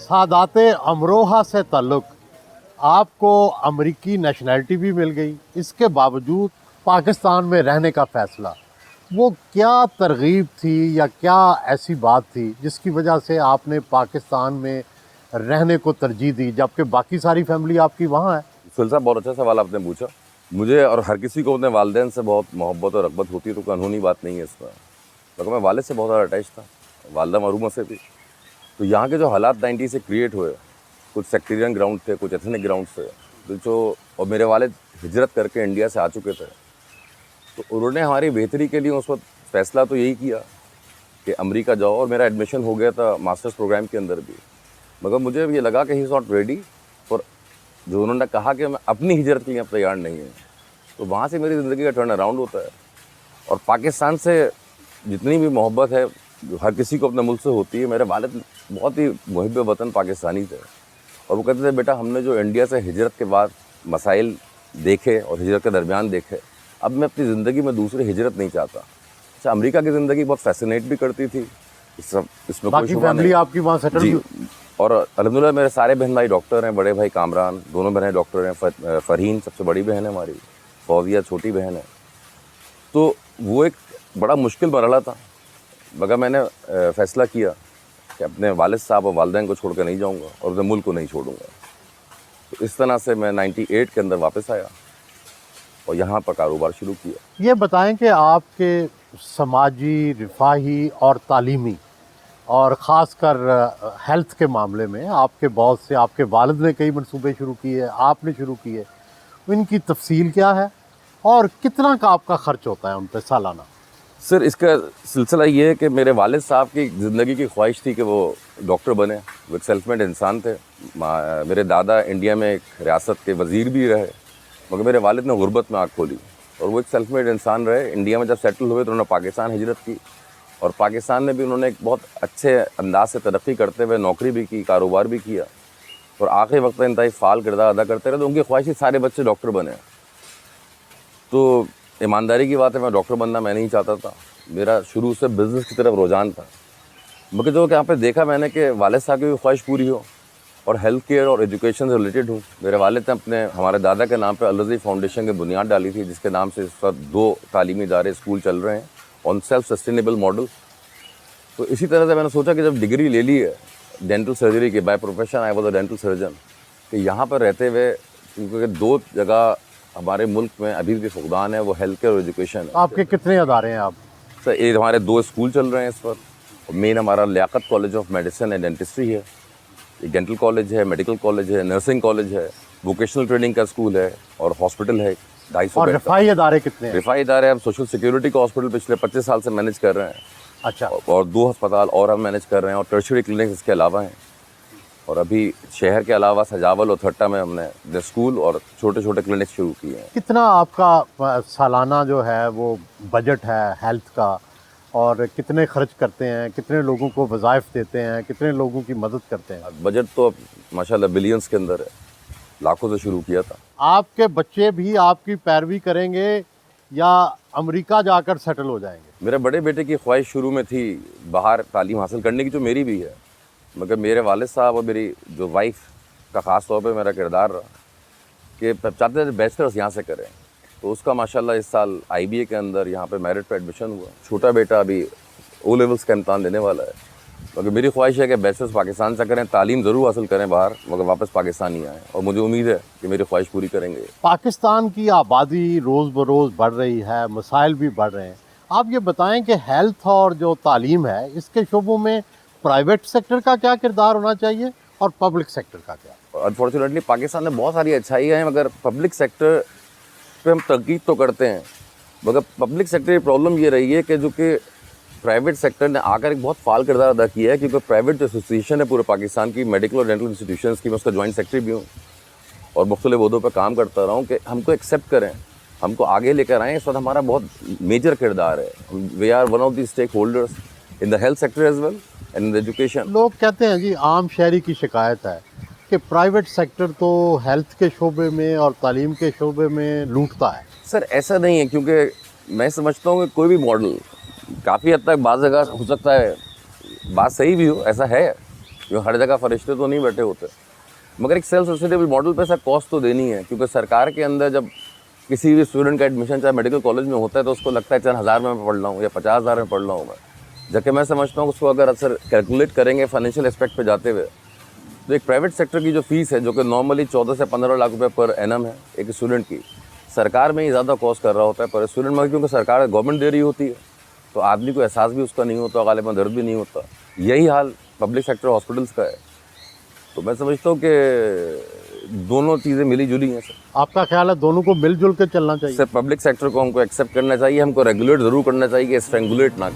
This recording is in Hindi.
सादाते अमरोहा से ताल्लुक़, आपको अमरीकी नेशनैलिटी भी मिल गई, इसके बावजूद पाकिस्तान में रहने का फ़ैसला, वो क्या तरगीब थी या क्या ऐसी बात थी जिसकी वजह से आपने पाकिस्तान में रहने को तरजीह दी, जबकि बाकी सारी फैमिली आपकी वहाँ है? सुहेल साहब, बहुत अच्छा सवाल आपने पूछा। मुझे और हर किसी को अपने वालिदैन से बहुत मोहब्बत और रग़बत होती है, तो कानूनी बात नहीं है इसमें। मगर मैं वालिद से बहुत ज़्यादा अटैच था, वालिदा महरूमा से भी। तो यहाँ के जो हालात 90 से क्रिएट हुए, कुछ सेक्टेरियन ग्राउंड थे, कुछ एथनिक ग्राउंड थे, तो जो और मेरे वालिद हिजरत करके इंडिया से आ चुके थे, तो उन्होंने हमारी बेहतरी के लिए उस वक्त फ़ैसला तो यही किया कि अमेरिका जाओ, और मेरा एडमिशन हो गया था मास्टर्स प्रोग्राम के अंदर भी। मगर मुझे ये लगा कि he is not ready for, जो उन्होंने कहा कि मैं अपनी हिजरत के लिए अब तैयार नहीं है। तो वहाँ से मेरी ज़िंदगी का टर्न अराउंड होता है। और पाकिस्तान से जितनी भी मोहब्बत है जो हर किसी को अपने मुल्क से होती है, मेरे वालिद बहुत ही मुहिब वतन पाकिस्तानी थे, और वो कहते थे, बेटा हमने जो इंडिया से हिजरत के बाद मसाइल देखे और हिजरत के दरमियान देखे, अब मैं अपनी ज़िंदगी में दूसरी हिजरत नहीं चाहता। अच्छा, अमेरिका की ज़िंदगी बहुत फैसिनेट भी करती थी, इसमें कोई शुबा नहीं। आपकी वहाँ सेटल जी, और अल्हम्दुलिल्लाह मेरे सारे बहन भाई डॉक्टर हैं। बड़े भाई कामरान, दोनों बहनें डॉक्टर हैं। फ़रहीन सबसे बड़ी बहन है हमारी, फौजिया छोटी बहन है। तो वो एक बड़ा मुश्किल मरहला था, मगर मैंने फ़ैसला किया कि अपने वालिद साहब और वालिदैन को छोड़ कर नहीं जाऊँगा और अपने मुल्क को नहीं छोड़ूंगा। तो इस तरह से मैं 98 के अंदर वापस आया और यहाँ पर कारोबार शुरू किया। ये बताएं कि आपके समाजी, रिफाही और तालीमी और ख़ासकर हेल्थ के मामले में आपके बहुत से, आपके वालिद ने कई मंसूबे शुरू किए, आपने शुरू किए, इनकी तफसील क्या है और कितना का आपका ख़र्च होता है उन पर सालाना? सर, इसका सिलसिला ये है कि मेरे वालिद साहब की ज़िंदगी की ख्वाहिश थी कि वो डॉक्टर बने। वो एक सेल्फ मेड इंसान थे। मेरे दादा इंडिया में एक रियासत के वज़ीर भी रहे, मगर मेरे वालिद ने गुर्बत में आँख खोली और वो एक सेल्फ मेड इंसान रहे। इंडिया में जब सेटल हुए तो उन्होंने पाकिस्तान हिजरत की, और पाकिस्तान में भी उन्होंने एक बहुत अच्छे अंदाज से तरक्की करते हुए नौकरी भी की, कारोबार भी किया, और आखिरी वक्त में इंतहाई फ़ाल किरदार अदा करते रहे। तो उनकी ख्वाहिश थी सारे बच्चे डॉक्टर बने। तो ईमानदारी की बात है, मैं डॉक्टर बनना मैं नहीं चाहता था। मेरा शुरू से बिज़नेस की तरफ रुझान था। मगर जो यहाँ पे देखा मैंने कि वालिद साहब की भी ख्वाहिश पूरी हो और हेल्थ केयर और एजुकेशन से रिलेटेड हूँ। मेरे वालिद ने अपने हमारे दादा के नाम पे अल रज़ी फाउंडेशन की बुनियाद डाली थी, जिसके नाम से इस वक्त 2 तालीमी इदारे स्कूल चल रहे हैं ऑन सेल्फ सस्टेनेबल मॉडल। तो इसी तरह से मैंने सोचा कि जब डिग्री ले ली है डेंटल सर्जरी की, by profession I was a dental surgeon, कि यहाँ पर रहते हुए, क्योंकि 2 जगह हमारे मुल्क में अभी भी फुकदान है, वो हेल्थ केयर और एजुकेशन है। आपके कितने अदारे हैं आप? सर, ये हमारे 2 स्कूल चल रहे हैं इस वक्त। मेन हमारा Liaquat college of medicine and dentistry है, एक डेंटल कॉलेज है, मेडिकल कॉलेज है, नर्सिंग कॉलेज है, वोकेशनल ट्रेनिंग का स्कूल है, और हॉस्पिटल है 250 और बेड का। रिफाही अदारे कितने हैं? रिफाई इदारे हम सोशल सिक्योरिटी का हॉस्पिटल पिछले 25 साल से मैनेज कर रहे हैं। अच्छा। और 2 अस्पताल और हम मैनेज कर रहे हैं, और टर्शियरी क्लिनिक इसके अलावा हैं। और अभी शहर के अलावा सजावल और थट्टा में हमने स्कूल और छोटे छोटे क्लिनिक शुरू किए हैं। कितना आपका सालाना जो है वो बजट है हेल्थ का, और कितने खर्च करते हैं, कितने लोगों को वज़ाइफ देते हैं, कितने लोगों की मदद करते हैं? बजट तो अब माशाल्लाह बिलियंस के अंदर है, लाखों से शुरू किया था। आपके बच्चे भी आपकी पैरवी करेंगे या अमेरिका जाकर सेटल हो जाएंगे? मेरे बड़े बेटे की ख्वाहिश शुरू में थी बाहर तालीम हासिल करने की, जो मेरी भी है, मगर मेरे वालिद साहब और मेरी जो वाइफ का ख़ास तौर पे मेरा किरदार रहा कि चाहते थे बैचलर्स यहाँ से करें। तो उसका माशाल्लाह इस साल IBA के अंदर यहाँ पे मेरिट पे एडमिशन हुआ। छोटा बेटा अभी O लेवल्स का इम्तहान देने वाला है, मगर मेरी ख्वाहिश है कि बैचलर्स पाकिस्तान से करें, तालीम ज़रूर हासिल करें बाहर, मगर वापस पाकिस्तान ही आएँ, और मुझे उम्मीद है कि मेरी ख्वाहिश पूरी करेंगे। पाकिस्तान की आबादी रोज़ बरोज़ बढ़ रही है, मसाइल भी बढ़ रहे हैं। आप ये बताएं कि हेल्थ और जो तालीम है, इसके शोबों में प्राइवेट सेक्टर का क्या किरदार होना चाहिए और पब्लिक सेक्टर का क्या? अनफॉर्चुनेटली पाकिस्तान में बहुत सारी अच्छाइयाँ हैं, मगर पब्लिक सेक्टर पे हम तनकीद तो करते हैं, मगर पब्लिक सेक्टर की प्रॉब्लम ये रही है कि जो कि प्राइवेट सेक्टर ने आकर एक बहुत फाल किरदार अदा किया है। क्योंकि प्राइवेट जो एसोसिएशन है पूरे पाकिस्तान की मेडिकल और डेंटल इंस्टीट्यूशंस की, मैं उसका जॉइंट सेक्रेटरी भी हूँ और मुख्तलिफ ओहदों पर काम करता रहा हूँ, कि हमको एक्सेप्ट करें, हमको आगे लेकर आएँ। इस वक्त हमारा बहुत मेजर किरदार है। We are one of the stakeholders in the health sector as well and in the education. लोग कहते हैं जी, आम शहरी की शिकायत है कि प्राइवेट सेक्टर तो हेल्थ के शोबे में और तालीम के शोबे में लूटता है। सर, ऐसा नहीं है, क्योंकि मैं समझता हूँ कि कोई भी मॉडल काफ़ी हद तक बाज़ जगह हो सकता है बात सही भी हो, ऐसा है, क्योंकि हर जगह फरिश्ते तो नहीं बैठे होते, मगर एक सेल्फ सस्टेनेबल मॉडल पे ऐसा कॉस्ट तो देनी है, क्योंकि सरकार के अंदर जब किसी भी स्टूडेंट का एडमिशन चाहे मेडिकल कॉलेज में होता है तो उसको लगता है चल 1000 में मैं पढ़ रहा हूँ या 50,000 में पढ़ रहा हूँ मैं, जबकि मैं समझता हूँ उसको अगर असर कैलकुलेट करेंगे फाइनेंशियल एस्पेक्ट पे जाते हुए, तो एक प्राइवेट सेक्टर की जो फीस है जो कि नॉर्मली 14 से 15 लाख रुपए पर एनम है एक स्टूडेंट की, सरकार में ही ज़्यादा कॉस्ट कर रहा होता है पर स्टूडेंट में, क्योंकि सरकार गवर्नमेंट दे रही होती है तो आदमी को एहसास भी उसका नहीं होता, गालिबा दर्द भी नहीं होता। यही हाल पब्लिक सेक्टर हॉस्पिटल्स का है। तो मैं समझता हूँ कि दोनों चीज़ें मिली जुली हैं सर। आपका ख्याल है दोनों को मिलजुल के चलना चाहिए? सर पब्लिक सेक्टर को हमको एक्सेप्ट करना चाहिए, हमको रेगुलेट ज़रूर करना चाहिए कि स्ट्रेंगुलेट ना करें।